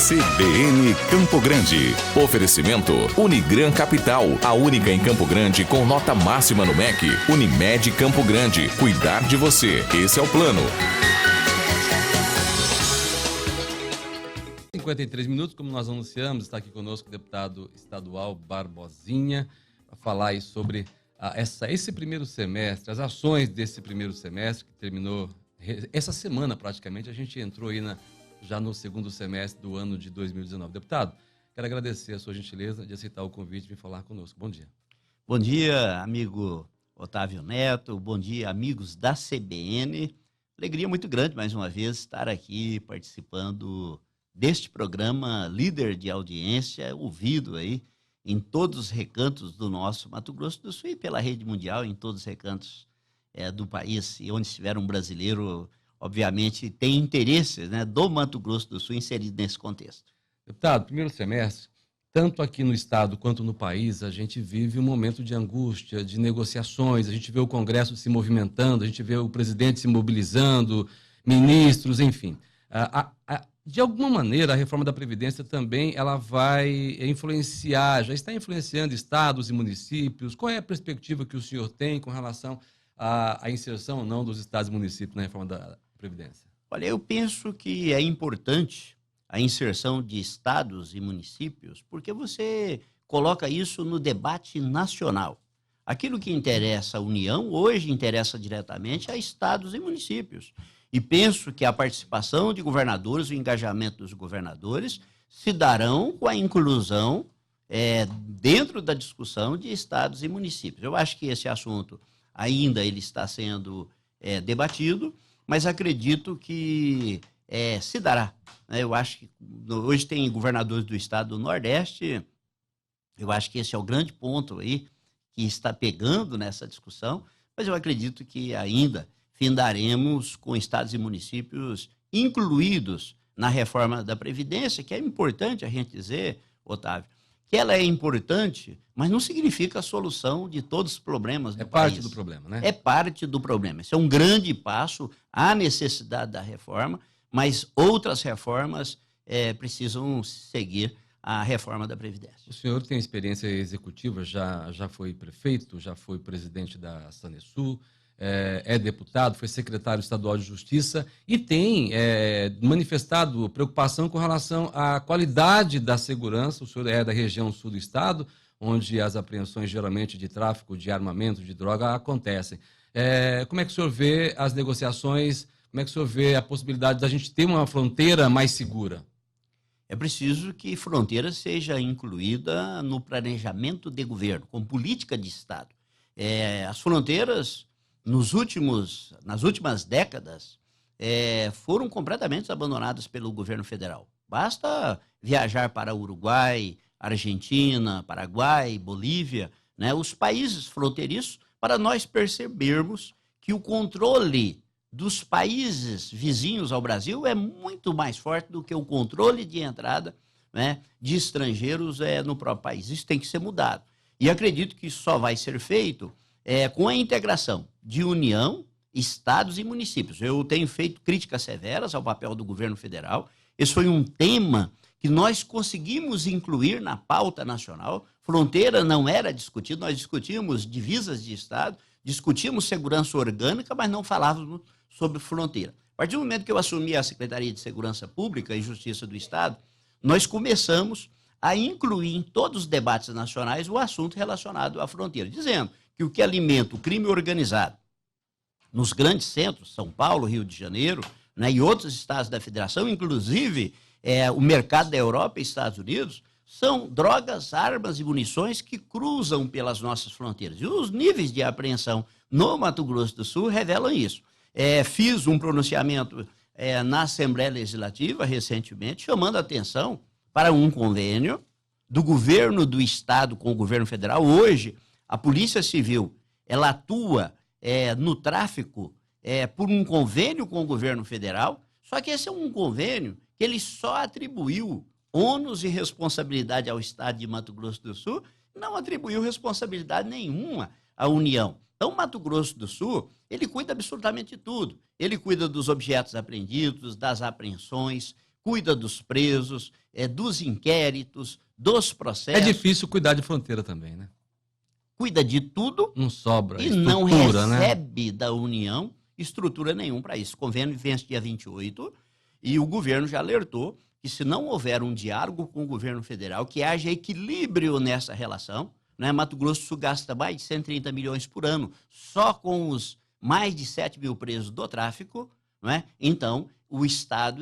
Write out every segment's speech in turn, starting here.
CBN Campo Grande. Oferecimento Unigran Capital, a única em Campo Grande com nota máxima no MEC. Unimed Campo Grande, cuidar de você. Esse é o plano. 53 minutos, como nós anunciamos, está aqui conosco o deputado estadual Barbosinha, para falar aí sobre esse primeiro semestre, as ações desse primeiro semestre, que terminou essa semana praticamente. A gente entrou aí já no segundo semestre do ano de 2019. Deputado, quero agradecer a sua gentileza de aceitar o convite e vir falar conosco. Bom dia. Bom dia, amigo Otávio Neto. Bom dia, amigos da CBN. Alegria muito grande, mais uma vez, estar aqui participando deste programa líder de audiência, ouvido aí em todos os recantos do nosso Mato Grosso do Sul e pela rede mundial, em todos os recantos do país. E onde estiver um brasileiro, obviamente, tem interesses, né, do Mato Grosso do Sul inserido nesse contexto. Deputado, primeiro semestre, tanto aqui no estado quanto no país, a gente vive um momento de angústia, de negociações, a gente vê o Congresso se movimentando, a gente vê o presidente se mobilizando, ministros, enfim. De alguma maneira, a reforma da Previdência também ela vai influenciar, já está influenciando estados e municípios. Qual é a perspectiva que o senhor tem com relação à inserção ou não dos estados e municípios na reforma da Previdência? Olha, eu penso que é importante a inserção de estados e municípios, porque você coloca isso no debate nacional. Aquilo que interessa a União, hoje interessa diretamente a estados e municípios. E penso que a participação de governadores, o engajamento dos governadores, se darão com a inclusão dentro da discussão de estados e municípios. Eu acho que esse assunto ainda ele está sendo debatido, mas acredito que se dará. Eu acho que hoje tem governadores do estado do Nordeste, eu acho que esse é o grande ponto aí que está pegando nessa discussão, mas eu acredito que ainda findaremos com estados e municípios incluídos na reforma da Previdência, que é importante a gente dizer, Otávio, que ela é importante, mas não significa a solução de todos os problemas do país. É parte do problema, né? É parte do problema. Esse é um grande passo, há necessidade da reforma, mas outras reformas precisam seguir a reforma da Previdência. O senhor tem experiência executiva, já foi prefeito, já foi presidente da Sanesul, é deputado, foi secretário estadual de Justiça e tem manifestado preocupação com relação à qualidade da segurança. O senhor é da região sul do estado, onde as apreensões geralmente de tráfico de armamento, de droga acontecem. Como é que o senhor vê as negociações, como é que o senhor vê a possibilidade da gente ter uma fronteira mais segura? É preciso que fronteira seja incluída no planejamento de governo, como política de Estado. As fronteiras nas últimas décadas, foram completamente abandonadas pelo governo federal. Basta viajar para Uruguai, Argentina, Paraguai, Bolívia, né, os países fronteiriços, para nós percebermos que o controle dos países vizinhos ao Brasil é muito mais forte do que o controle de entrada, né, de estrangeiros no próprio país. Isso tem que ser mudado. E acredito que isso só vai ser feito com a integração de União, estados e municípios. Eu tenho feito críticas severas ao papel do governo federal. Esse foi um tema que nós conseguimos incluir na pauta nacional. Fronteira não era discutido, nós discutíamos divisas de estado, discutíamos segurança orgânica, mas não falávamos sobre fronteira. A partir do momento que eu assumi a Secretaria de Segurança Pública e Justiça do Estado, nós começamos a incluir em todos os debates nacionais o assunto relacionado à fronteira, dizendo que o que alimenta o crime organizado nos grandes centros, São Paulo, Rio de Janeiro, né, e outros estados da federação, inclusive o mercado da Europa e Estados Unidos, são drogas, armas e munições que cruzam pelas nossas fronteiras. E os níveis de apreensão no Mato Grosso do Sul revelam isso. Fiz um pronunciamento na Assembleia Legislativa recentemente, chamando a atenção para um convênio do governo do estado com o governo federal. Hoje, a Polícia Civil ela atua no tráfico por um convênio com o governo federal, só que esse é um convênio que ele só atribuiu ônus e responsabilidade ao estado de Mato Grosso do Sul, não atribuiu responsabilidade nenhuma à União. Então, Mato Grosso do Sul, ele cuida absolutamente de tudo. Ele cuida dos objetos apreendidos, das apreensões, cuida dos presos, dos inquéritos, dos processos. É difícil cuidar de fronteira também, né? Cuida de tudo. Não sobra e não né? recebe da União estrutura nenhuma para isso. O convênio vence dia 28 e o governo já alertou que se não houver um diálogo com o governo federal, que haja equilíbrio nessa relação, né? Mato Grosso do Sul gasta mais de 130 milhões por ano só com os mais de 7 mil presos do tráfico, não é? Então, o Estado,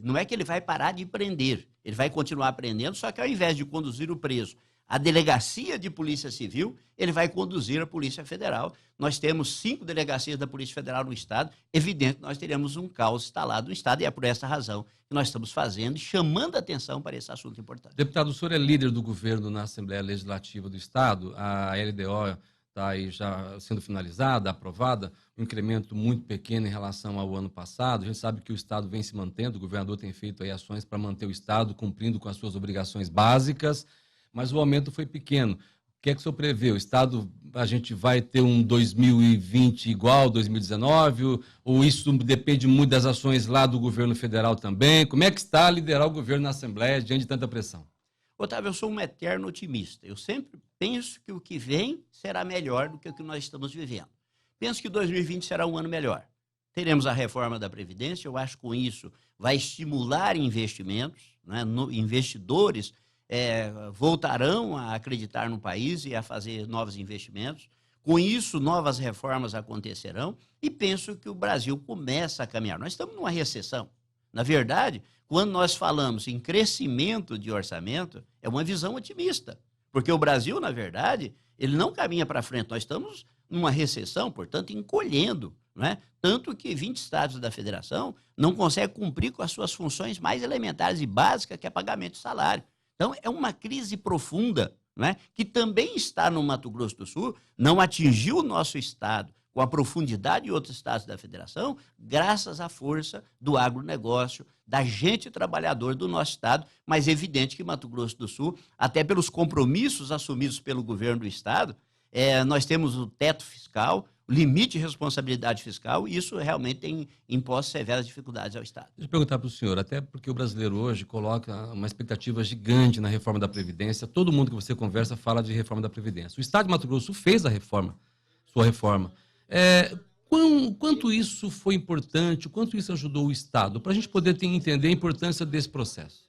não é que ele vai parar de prender, ele vai continuar prendendo, só que ao invés de conduzir o preso à delegacia de Polícia Civil, ele vai conduzir a Polícia Federal. Nós temos 5 delegacias da Polícia Federal no Estado, evidente que nós teremos um caos instalado no Estado, e é por essa razão que nós estamos fazendo e chamando a atenção para esse assunto importante. Deputado, o senhor é líder do governo na Assembleia Legislativa do Estado, a LDO está aí já sendo finalizada, aprovada, um incremento muito pequeno em relação ao ano passado. A gente sabe que o Estado vem se mantendo, o governador tem feito aí ações para manter o Estado cumprindo com as suas obrigações básicas, mas o aumento foi pequeno. O que é que o senhor prevê? O Estado, a gente vai ter um 2020 igual ao 2019? Ou isso depende muito das ações lá do governo federal também? Como é que está a liderar o governo na Assembleia diante de tanta pressão? Otávio, eu sou um eterno otimista. Eu sempre penso que o que vem será melhor do que o que nós estamos vivendo. Penso que 2020 será um ano melhor. Teremos a reforma da Previdência, eu acho que com isso vai estimular investimentos, né? Investidores voltarão a acreditar no país e a fazer novos investimentos. Com isso, novas reformas acontecerão e penso que o Brasil começa a caminhar. Nós estamos numa recessão. Na verdade, quando nós falamos em crescimento de orçamento, é uma visão otimista, porque o Brasil, na verdade, ele não caminha para frente. Nós estamos numa recessão, portanto, encolhendo, não é? Tanto que 20 estados da federação não conseguem cumprir com as suas funções mais elementares e básicas, que é pagamento de salário. Então, é uma crise profunda, não é? Que também está no Mato Grosso do Sul, não atingiu o nosso estado com a profundidade de outros estados da federação, graças à força do agronegócio, da gente trabalhador do nosso estado, mas é evidente que Mato Grosso do Sul, até pelos compromissos assumidos pelo governo do estado, nós temos o teto fiscal, o limite de responsabilidade fiscal, e isso realmente tem imposto severas dificuldades ao Estado. Deixa eu perguntar para o senhor, até porque o brasileiro hoje coloca uma expectativa gigante na reforma da Previdência, todo mundo que você conversa fala de reforma da Previdência. O Estado de Mato Grosso do Sul fez a reforma, sua reforma. Quanto isso foi importante, quanto isso ajudou o Estado, para a gente poder entender a importância desse processo?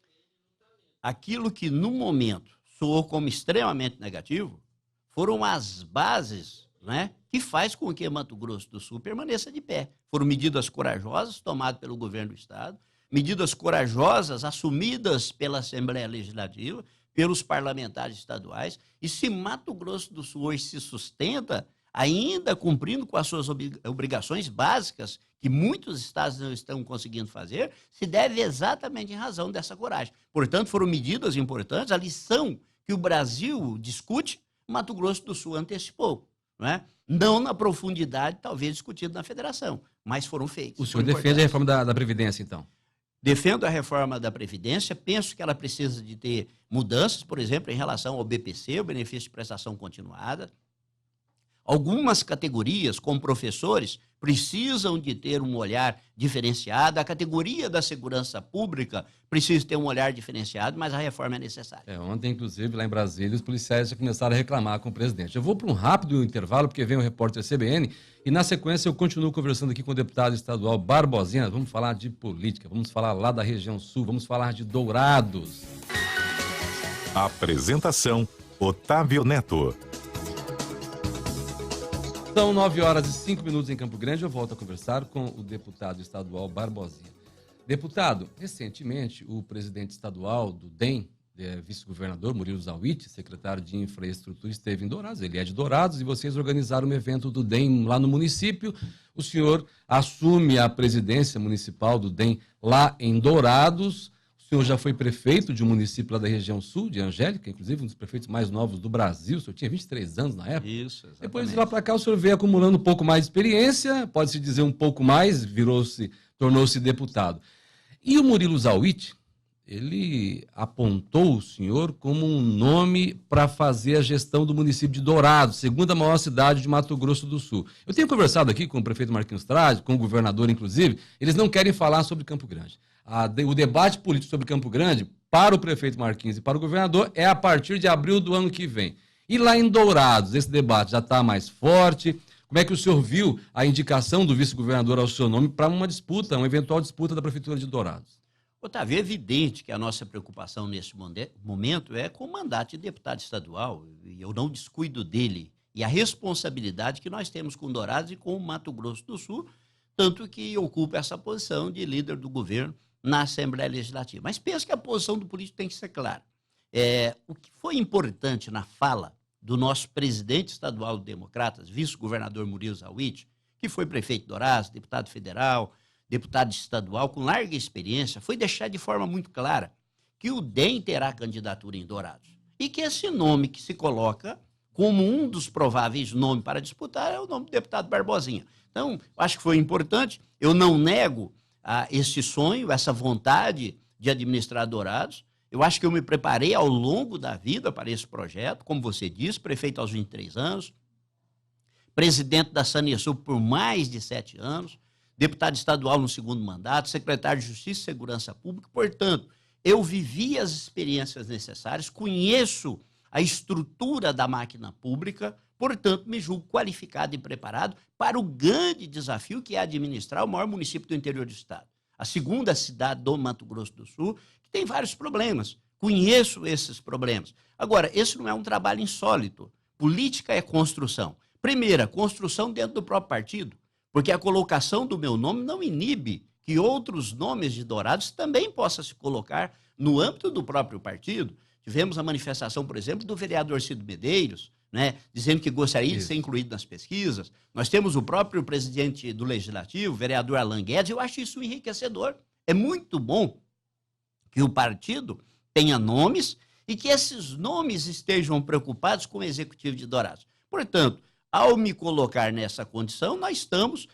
Aquilo que, no momento, soou como extremamente negativo, foram as bases, né, que faz com que Mato Grosso do Sul permaneça de pé. Foram medidas corajosas tomadas pelo governo do Estado, medidas corajosas assumidas pela Assembleia Legislativa, pelos parlamentares estaduais, e se Mato Grosso do Sul hoje se sustenta, ainda cumprindo com as suas obrigações básicas, que muitos estados não estão conseguindo fazer, se deve exatamente em razão dessa coragem. Portanto, foram medidas importantes, a lição que o Brasil discute, Mato Grosso do Sul antecipou, não é? Não na profundidade, talvez, discutida na federação, mas foram feitos. O senhor defende a reforma da Previdência, então? Defendo a reforma da Previdência, penso que ela precisa de ter mudanças, por exemplo, em relação ao BPC, o benefício de prestação continuada. Algumas categorias, como professores, precisam de ter um olhar diferenciado. A categoria da segurança pública precisa ter um olhar diferenciado, mas a reforma é necessária. Ontem, inclusive, lá em Brasília, os policiais já começaram a reclamar com o presidente. Eu vou para um rápido intervalo, porque vem o repórter CBN, e na sequência eu continuo conversando aqui com o deputado estadual Barbosinha. Vamos falar de política, vamos falar lá da região sul, vamos falar de Dourados. Apresentação, Otávio Neto. São 9h05 em Campo Grande. Eu volto a conversar com o deputado estadual Barbosinha. Deputado, recentemente o presidente estadual do DEM, vice-governador Murilo Zauitti, secretário de Infraestrutura, esteve em Dourados. Ele é de Dourados e vocês organizaram um evento do DEM lá no município. O senhor assume a presidência municipal do DEM lá em Dourados. O senhor já foi prefeito de um município lá da região sul, de Angélica, inclusive um dos prefeitos mais novos do Brasil. O senhor tinha 23 anos na época. Isso, exatamente. Depois de lá para cá, o senhor veio acumulando um pouco mais de experiência, pode-se dizer um pouco mais, tornou-se deputado. E o Murilo Zauitti, ele apontou o senhor como um nome para fazer a gestão do município de Dourados, segunda maior cidade de Mato Grosso do Sul. Eu tenho conversado aqui com o prefeito Marquinhos Trade, com o governador, inclusive, eles não querem falar sobre Campo Grande. O debate político sobre Campo Grande, para o prefeito Marquinhos e para o governador, é a partir de abril do ano que vem. E lá em Dourados, esse debate já está mais forte. Como é que o senhor viu a indicação do vice-governador ao seu nome para uma disputa, uma eventual disputa da prefeitura de Dourados? Otávio, é evidente que a nossa preocupação nesse momento é com o mandato de deputado estadual, e eu não descuido dele, e a responsabilidade que nós temos com Dourados e com o Mato Grosso do Sul, tanto que ocupa essa posição de líder do governo na Assembleia Legislativa. Mas penso que a posição do político tem que ser clara. O que foi importante na fala do nosso presidente estadual do Democratas, vice-governador Murilo Zawid, que foi prefeito de Dourados, deputado federal, deputado estadual com larga experiência, foi deixar de forma muito clara que o DEM terá candidatura em Dourados e que esse nome que se coloca como um dos prováveis nomes para disputar é o nome do deputado Barbosinha. Então, acho que foi importante, eu não nego esse sonho, essa vontade de administrar Dourados. Eu acho que eu me preparei ao longo da vida para esse projeto, como você disse, prefeito aos 23 anos, presidente da Sanesul por mais de 7 anos, deputado estadual no segundo mandato, secretário de Justiça e Segurança Pública. Portanto, eu vivi as experiências necessárias, conheço a estrutura da máquina pública, portanto, me julgo qualificado e preparado para o grande desafio que é administrar o maior município do interior do estado. A segunda cidade do Mato Grosso do Sul, que tem vários problemas. Conheço esses problemas. Agora, esse não é um trabalho insólito. Política é construção. Primeira, construção dentro do próprio partido, porque a colocação do meu nome não inibe que outros nomes de Dourados também possam se colocar no âmbito do próprio partido. Tivemos a manifestação, por exemplo, do vereador Cido Medeiros, né, dizendo que gostaria de ser incluído nas pesquisas. Nós temos o próprio presidente do Legislativo, o vereador Alan Guedes. Eu acho isso enriquecedor. É muito bom que o partido tenha nomes e que esses nomes estejam preocupados com o executivo de Dourados. Portanto, ao me colocar nessa condição, nós estamos,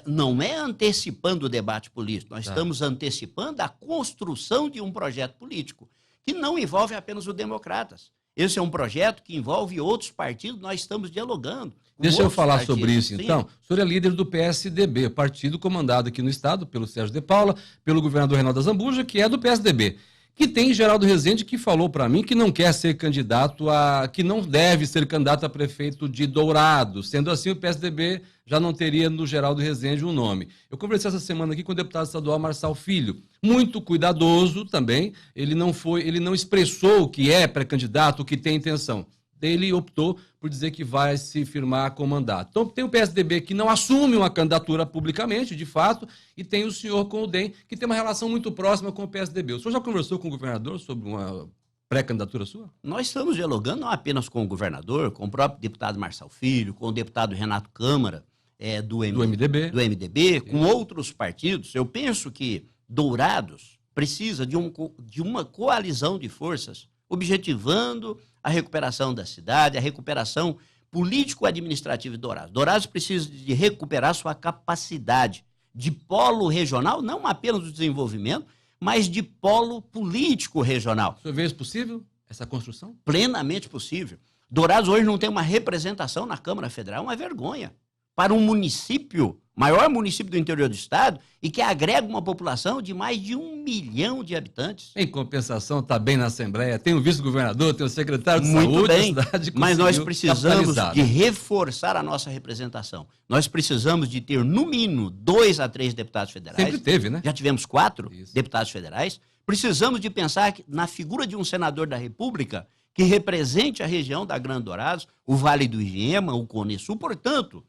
não é antecipando o debate político, nós estamos antecipando a construção de um projeto político, que não envolve apenas o Democratas. Esse é um projeto que envolve outros partidos, nós estamos dialogando. Deixa eu falar sobre isso, sim. então. O senhor é líder do PSDB, partido comandado aqui no estado pelo Sérgio de Paula, pelo governador Reinaldo Azambuja, que é do PSDB. Que tem Geraldo Rezende, que falou para mim que não quer ser candidato que não deve ser candidato a prefeito de Dourados. Sendo assim, o PSDB já não teria no Geraldo Rezende um nome. Eu conversei essa semana aqui com o deputado estadual Marçal Filho, muito cuidadoso também. Ele não expressou o que é pré-candidato, o que tem intenção. Ele optou por dizer que vai se firmar com mandato. Então, tem o PSDB que não assume uma candidatura publicamente, de fato, e tem o senhor com o DEM, que tem uma relação muito próxima com o PSDB. O senhor já conversou com o governador sobre uma pré-candidatura sua? Nós estamos dialogando não apenas com o governador, com o próprio deputado Marçal Filho, com o deputado Renato Câmara, do MDB, com outros partidos. Eu penso que Dourados precisa de uma coalizão de forças objetivando a recuperação da cidade, a recuperação político-administrativa de Dourados. Dourados precisa de recuperar sua capacidade de polo regional, não apenas do desenvolvimento, mas de polo político regional. O senhor vê isso possível, essa construção? Plenamente possível. Dourados hoje não tem uma representação na Câmara Federal, é uma vergonha. Para um município, maior município do interior do estado, e que agrega uma população de mais de 1 milhão de habitantes. Em compensação, está bem na Assembleia, tem o vice-governador, tem o secretário de Muito Saúde, bem, a cidade mas nós conseguiu precisamos capitalizar, de né? reforçar a nossa representação. Nós precisamos de ter, no mínimo, 2 a 3 deputados federais. Sempre teve, né? Já tivemos 4 Isso. deputados federais. Precisamos de pensar na figura de um senador da República que represente a região da Grande Dourados, o Vale do Iema, o Cone Sul. Portanto,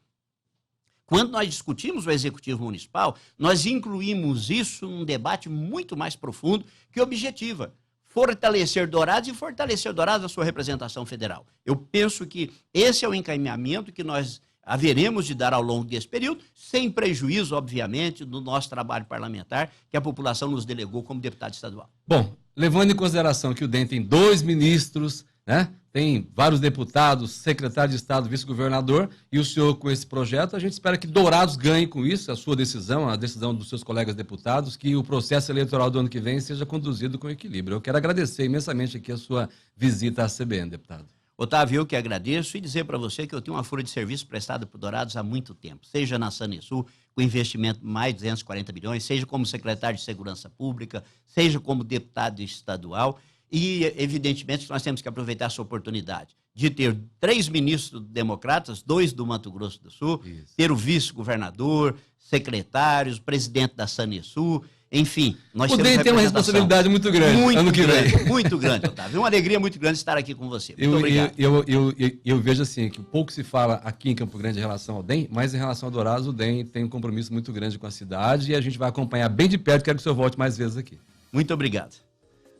quando nós discutimos o Executivo Municipal, nós incluímos isso num debate muito mais profundo que objetiva. Fortalecer Dourados e fortalecer Dourados na sua representação federal. Eu penso que esse é o encaminhamento que nós haveremos de dar ao longo desse período, sem prejuízo, obviamente, do nosso trabalho parlamentar, que a população nos delegou como deputado estadual. Bom, levando em consideração que o DEM tem 2 ministros, né? Tem vários deputados, secretário de Estado, vice-governador, e o senhor com esse projeto, a gente espera que Dourados ganhe com isso, a sua decisão, a decisão dos seus colegas deputados, que o processo eleitoral do ano que vem seja conduzido com equilíbrio. Eu quero agradecer imensamente aqui a sua visita à CBN, deputado. Otávio, eu que agradeço e dizer para você que eu tenho uma folha de serviço prestada por Dourados há muito tempo, seja na Sanesul, com investimento de mais de 240 bilhões, seja como secretário de Segurança Pública, seja como deputado estadual. E, evidentemente, nós temos que aproveitar essa oportunidade de ter 3 ministros democratas, 2 do Mato Grosso do Sul, Isso. ter o vice-governador, secretários, presidente da Sanesul, enfim. Nós O DEM tem uma responsabilidade muito grande ano que vem. Muito grande, Otávio. É uma alegria muito grande estar aqui com você. Muito obrigado. Eu vejo assim, que pouco se fala aqui em Campo Grande em relação ao DEM, mas em relação ao Dourados, o DEM tem um compromisso muito grande com a cidade e a gente vai acompanhar bem de perto. Quero que o senhor volte mais vezes aqui. Muito obrigado.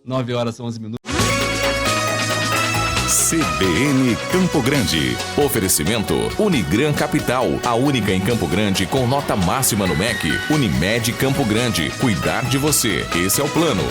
9 horas e 11 minutos. CBN Campo Grande. Oferecimento Unigran Capital, a única em Campo Grande com nota máxima no MEC. Unimed Campo Grande. Cuidar de você. Esse é o plano.